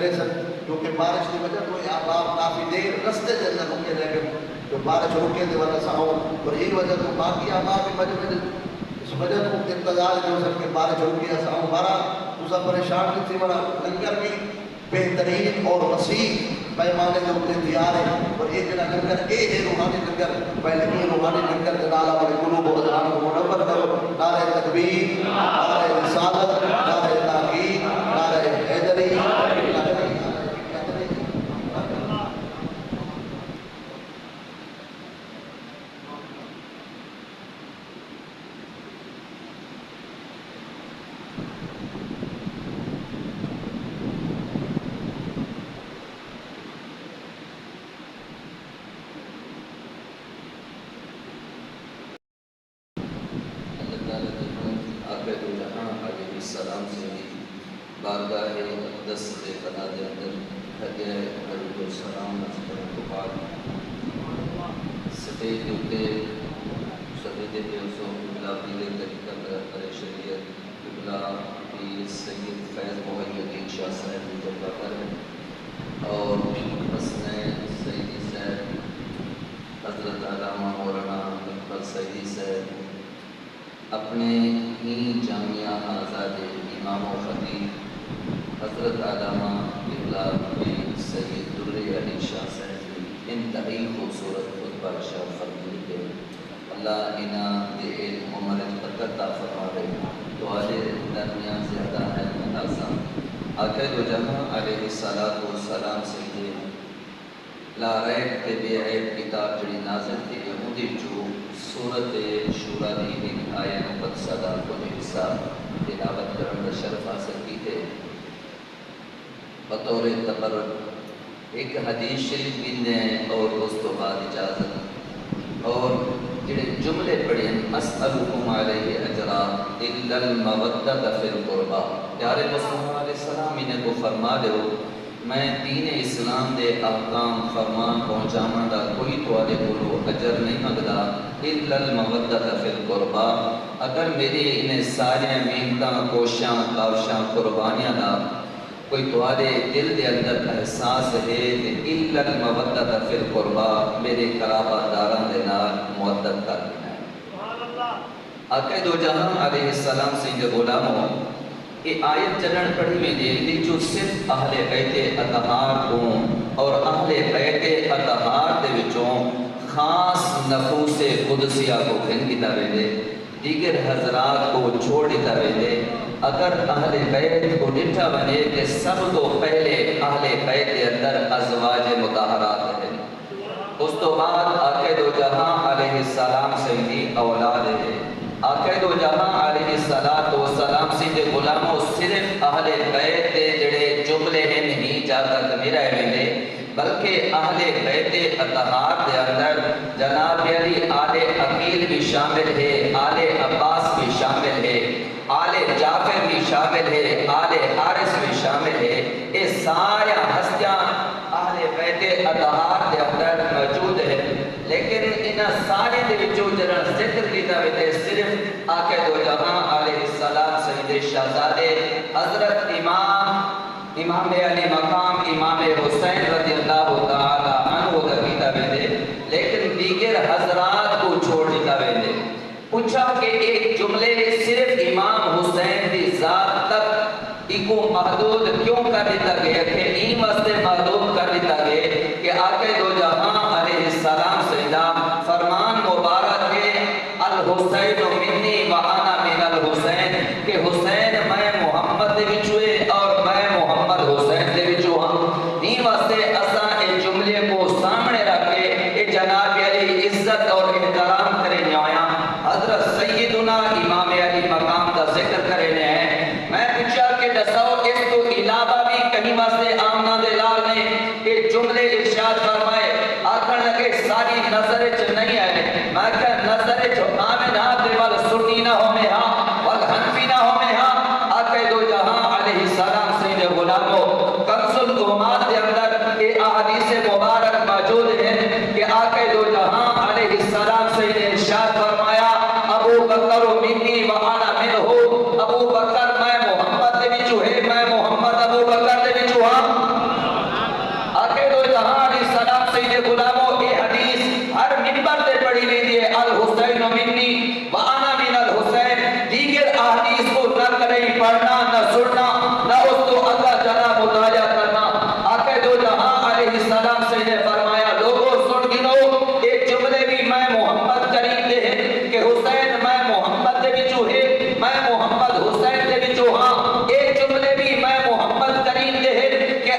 لنگرے سن کیونکہ بارش کی وجہ تو احباب کافی دیر رستے کے اندر رکے رہ گئے جو بارش رکے تھے ورنہ ساؤں اور یہ وجہ تو باقی احباب بھی مجھے اس وجہ تو انتظار جو سن کے بارش رکے ساؤں بارہ اسا پریشان کی تھی بڑا لنگر بھی بہترین اور وسیع پیمانے کے اوپر تیار ہے اور یہ جنا لنگر اے ہے روحانی لنگر پہلے یہ روحانی لنگر کے نالا بڑے قلوب و اذہان کو منور کرو نعرہ تکبیر نعرہ رسالت نعرہ تحقیق نعرہ حیدری السلام سے بارگاہ اقدس کے فنا دے اندر ہدیہ درود و سلام نظر کو بعد سفید ہوتے سفید پیوسوں قبلہ پیلے طریقہ برقر شریعت قبلہ پیر سید فیض محی الدین شاہ صاحب کی جبہ کریں اور حسن سیدی صاحب حضرت علامہ مولانا اکبر سیدی صاحب اپنے ہی جامعہ آزاد امام و خطیب حضرت علامہ قبلہ پیر سید در علی شاہ صاحب کی انتہائی خوبصورت خطبہ ارشاد فرمائی ہے اللہ انہاں دے علم عمر برکت عطا فرمائے تو آلے درمیان زیادہ ہے متاسم آخر دو جہاں علیہ السلام سے لا ریب تے بے عیب کتاب جڑی نازل تھی یہودی جو سورت شورا دی ایک آیہ نمبر صدا کو حصہ تلاوت کرن کا شرف حاصل کی تھے بطور تبرک ایک حدیث شریف بھی دیں اور اس تو بعد اجازت اور جڑے جملے پڑھیں اسألکم علیہ اجرا الا المودۃ فی القربى پیارے مصطفیٰ علیہ السلام انہیں کو فرما دے میں دین اسلام دے احکام فرمان پہنچانا دا کوئی توالے بولو اجر نہیں مگدا الا المودۃ فی القربى اگر میری انہیں سارے محنتاں کوشاں کاوشاں قربانیاں دا کوئی توالے دل دے اندر احساس ہے الا المودۃ فی القربى میرے قرابہ داران دے نال مودت کر دینا ہے آقا دو جہاں علیہ السلام سے جو غلاموں یہ آیت چلن پڑھی میں دے جو صرف اہل بیت اطہار کو اور اہل بیت اطہار دے وچوں خاص نفوس قدسیہ کو گھن کی طرح دے دیگر حضرات کو چھوڑ دیتا دے اگر اہل بیت کو ڈٹھا بنے کہ سب تو پہلے اہل بیت کے اندر ازواج مطہرات ہیں اس تو بعد آقا دو جہاں علیہ السلام سے بھی اولاد ہے آقا دو جہاں علیہ السلام سے دے غلاموں صرف اہل بیت دے جڑے جملے ہیں نہیں جاتا کمیرہ ہے بلکہ اہل بیت اطہار دے اندر جناب علی آل عقیل بھی شامل ہے آل عباس بھی شامل ہے آل جعفر بھی شامل ہے آل حارث بھی شامل ہے یہ سارے ہستیاں اہل بیت اطہار دے اندر موجود ہے لیکن انہاں سارے دے وچوں جڑا ذکر کیتا وے صرف آقا دو جہاں علیہ السلام سید شہزادے حضرت امام علی مقام امام حسین رضی اللہ تعالی عنہ دا کیتا وے لیکن دیگر حضرات کو چھوڑ دیتا وے پوچھا کہ ایک جملے صرف امام حسین دی ذات تک ایکو محدود کیوں کر دیتا گیا کہ این واسطے محدود کر دیتا گیا کہ آقا دو جہاں علیہ السلام سیدام فرمان مبارک ہے الحسین منی وانا من الحسین کہ حسین میں محمد دے وچوے اور میں محمد حسین دے وچو ہم این واسطے اساں اے جملے کو سامنے رکھ کے اے جناب علی عزت اور احترام کرے نیایا حضرت سیدنا امام علی مقام کا ذکر کرے ہیں میں پوچھا کہ دساؤ اس تو علاوہ بھی کہیں واسطے آمنہ دے لال نے یہ جملے ارشاد فرمائے آخر لگے ساری نظر چ نہیں آئے میں کہ نظر چ آمنہ دے وال سنی نہ ہو میں ہاں والحنفی نہ ہو میں ہاں آقا دو جہاں علیہ السلام سید غلاموں کنز الامات دے اندر یہ احادیث مبارک موجود ہیں کہ آقا دو جہاں علیہ السلام سید ارشاد فرمایا ابو بکر منی وانا منہ ابو بکر میں محمد دے وچوں ہے میں محمد ابو بکر دے وچوں ہاں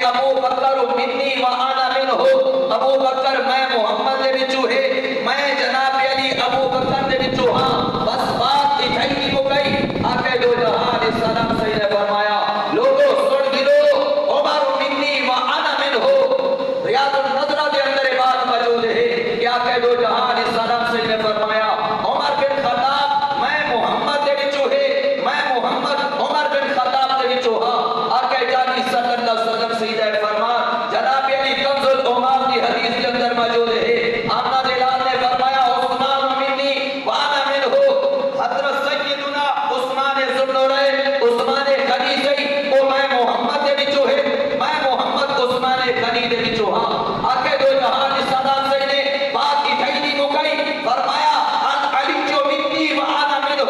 ابو بکر منی و انا منہ، ابو بکر میں محمد دے وچوں ہے، میں جناب علی ابو بکر دے وچوں ہاں، بس بات اتھائی کی ہو گئی۔ آقا دو جہان علیہ السلام سے نے فرمایا لوگوں سن گرو عمر منی و انا منہ، ریاض النظرہ دے اندر بات موجود ہے کہ آقا دو جہان علیہ السلام سے نے فرمایا عمر بن خطاب میں محمد دے وچوں ہے، میں محمد عمر بن خطاب دے وچوں ہاں۔ آقا جانی صلی اللہ علیہ وسلم سیدہ فرمان جناب علی کنز العمار کی حدیث کے اندر موجود ہے، آمنہ دلال نے فرمایا عثمان منی وانا منہ، حضرت سیدنا عثمان ذوالنورین عثمان غنی سے او میں محمد دے وچوں ہے، میں محمد عثمان غنی دے وچوں ہاں۔ آقا دو جہان السلام سے نے بات کی تھیلی مکئی فرمایا ان علی جو منی وانا منہ،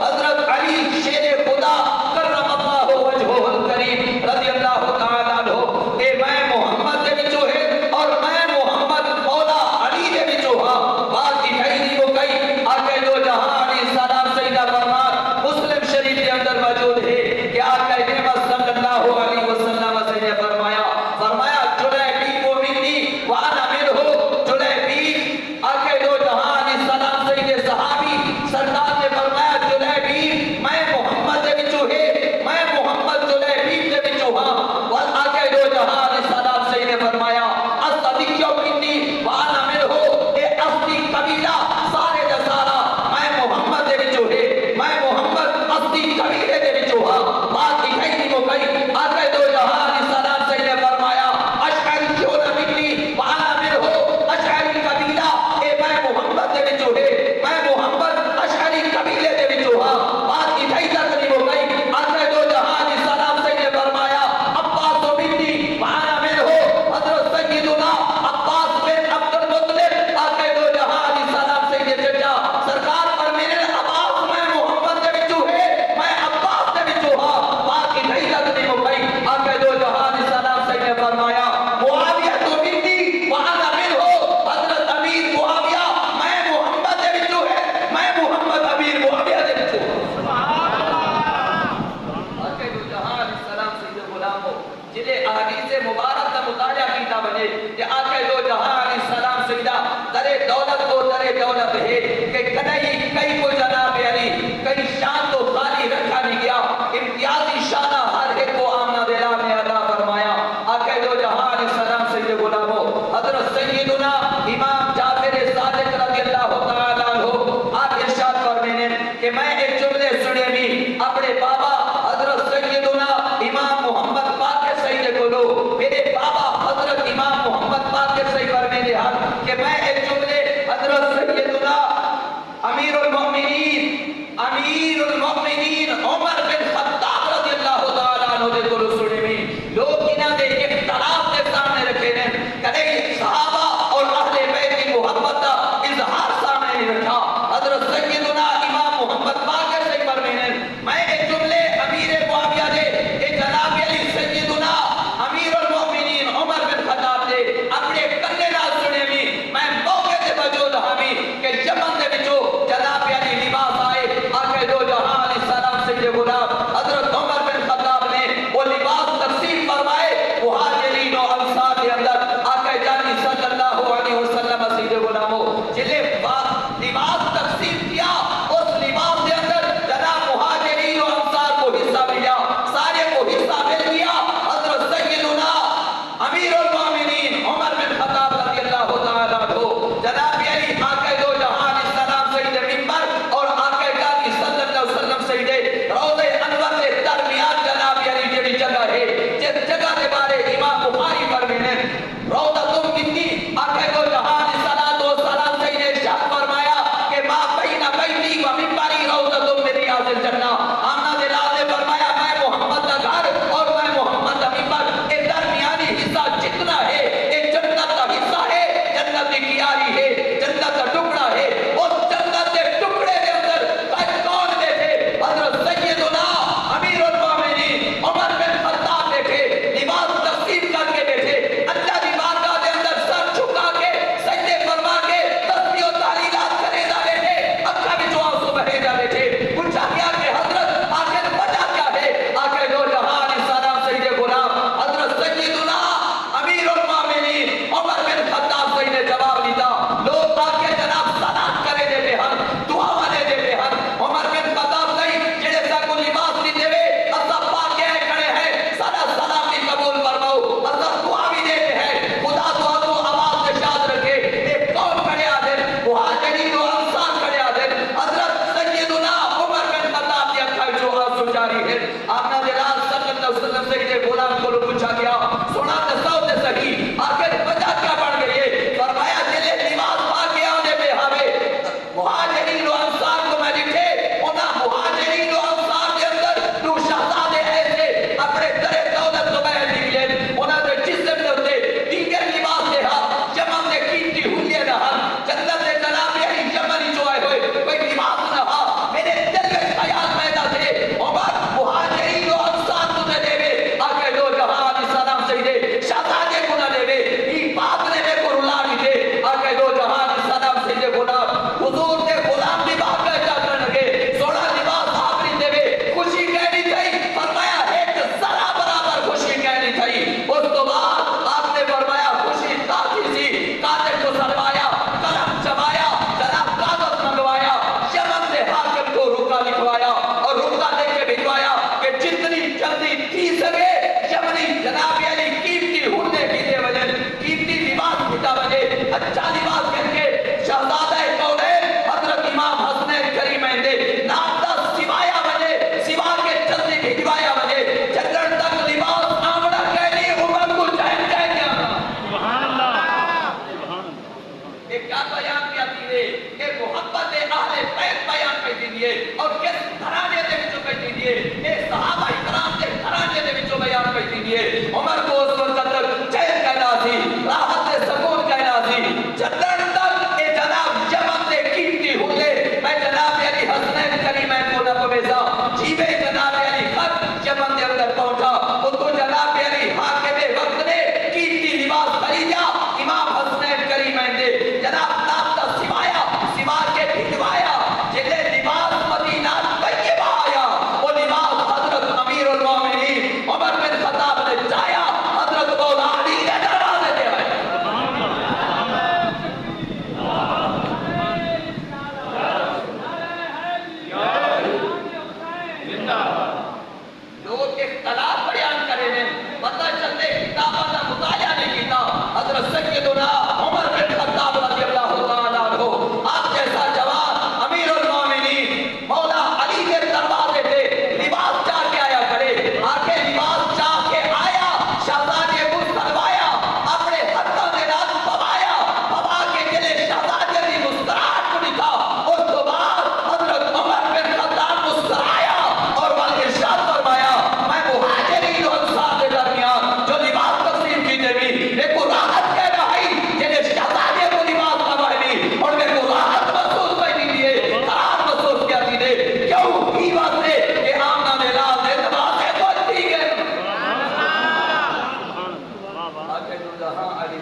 حضرت علی شیر خدا کرم اللہ وجہہ الکریم رضی اللہ تعالی عنہ اے میں محمد دے وچوں ہے اور میں محمد مولا علی دے وچوں ہاں۔ بات کی تھیلی مکئی آقا دو جہان علیہ السلام سیدہ فرمان مسلم شریف کے اندر موجود ہے کہ آقا نعمت صلی اللہ علیہ وسلم سے نے فرمایا جلیبی کو منی وانا منہ، جلیبی آقا دو جہان علیہ السلام سیدہ صحابی سردار نے فرمایا جلیبی میں محمد دے وچوں ہے، میں محمد جلیبی دے وچوں ہاں۔ اور آقا دو جہان علیہ السلام سے نے فرمایا اصدق منی وانا منہ، اے اصلی قبیلہ سارے دا سارا میں محمد دے وچوں ہے، میں محمد اصلی قبیلے دے وچوں ہاں۔ بات کی کئی نہیں مکئی آقا دو جہان علیہ السلام سے نے فرمایا اشعری کیوں نہ منی وانا منہ، اشعری قبیلہ اے میں محمد دے وچوں ہے، میں محمد اشعری قبیلے دے وچوں ہاں۔ بات کی کئی تک نہیں مکئی آقا دو جہان علیہ السلام سے نے فرمایا عباس منی وانا منہ، حضرت سیدنا عباس بن عبد المطلب آقا دو جہان علیہ السلام سے نے چچا سرکار پر میرے عباس میں محمد دے وچوں ہے، میں عباس دے وچوں ہاں۔ بات کی کئی تک نہیں مکئی آقا دو جہان علیہ السلام سے نے فرمایا معاویہ تو منی وانا منہ، حضرت امیر معاویہ میں محمد دے وچوں ہے، میں محمد امیر معاویہ دے وچوں ہاں۔ آقا دو جہان علیہ السلام سے غلامو جنہیں احادیث مبارک کا مطالعہ کیتا بنے کہ آقا دو جہان علیہ السلام سیدہ درے دولت کو درے دولت ہے کہ کئی کو جناب علی کئی شان تو خالی رکھا نہیں گیا، امتیازی شانہ ہر ایک کو آمنہ دلال نے عطا فرمایا۔ آقا دو جہان علیہ السلام سیدہ غلامو حضرت سیدنا امام جعفر صادق رضی اللہ تعالیٰ عنہ آپ ارشاد فرمائیں کہ میں ایک جملے سنے بھی اپنے بابا حضرت سیدنا امام محمد باقر سید کو لو، میرے بابا حضرت امام محمد باقر سید فرمائیں کہ میں ایک جملے حضرت سیدنا امیر المؤمنین عمر بن خطاب رضی اللہ تعالیٰ عنہ دے کو سنے بھی لوگ انہاں دے اختلاف دے سامنے رکھے ہیں، کدے صحابہ اور اہل بیت کی محبت کا اظہار سامنے نہیں رکھا۔ حضرت سیدنا امام محمد باقر سید فرمائیں میں ایک جملے امیر معاویہ دے اے جناب علی سیدنا امیر المؤمنین عمر بن خطاب دے اپنے کنے نال سنے بھی میں موقع سے موجود ہاں بھی کہ یمن دے وچوں جناب علی لباس آئے آقا دو جہان علیہ السلام سے غلام حضرت عمر بن خطاب نے وہ لباس تقسیم فرمائے، وہ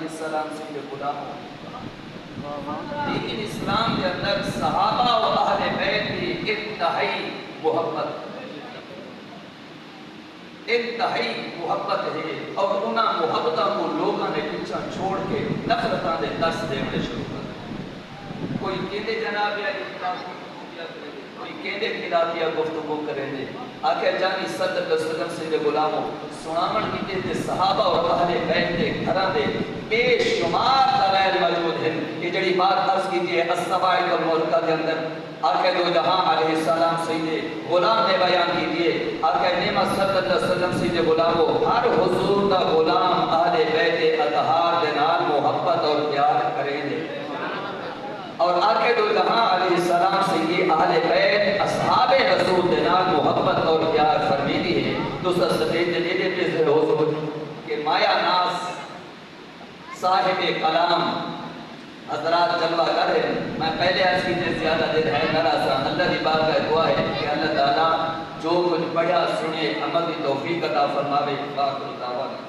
السلام سے غلاموں دین اسلام کے اندر صحابہ و اہل بیت کی انتہائی محبت ہے اور انہاں محبتوں کو لوگوں نے پیچھا چھوڑ کے نفرتاں دے دس دینے شروع کر کوئی کہتے جناب یا کوئی کہتے خلافیہ گفتگو کریں دے آخر جانی صلی اللہ علیہ وسلم سے غلاموں سنامن کیتے تھے صحابہ اور اہل بیت دے گھراں دے بے شمار دلائل موجود ہیں یہ جڑی بات عرض کیتی ہے الصواعق الملکہ کے اندر آقا دو جہاں علیہ السلام سید غلام نے بیان کیجئے آقا نعمت صلی اللہ علیہ وسلم سید غلامو ہر حضور دا غلام اہل بیت اطہار دے نال محبت اور پیار کریں دے اور آقا دو جہاں علیہ السلام سید اہل بیت اصحاب رسول دے نال محبت اور پیار فرمیدی ہے دوسرا سفید دلیلے پہ سے حضور کہ مایا ناس صاحب کلام حضرات جلوہ کر ہیں میں پہلے عرض کیجئے زیادہ دیر ہے نہ رہا اللہ کی بات کا دعا ہے کہ اللہ تعالیٰ جو کچھ پڑھا سنے عمل کی توفیق عطا فرماوے باقر دعوانا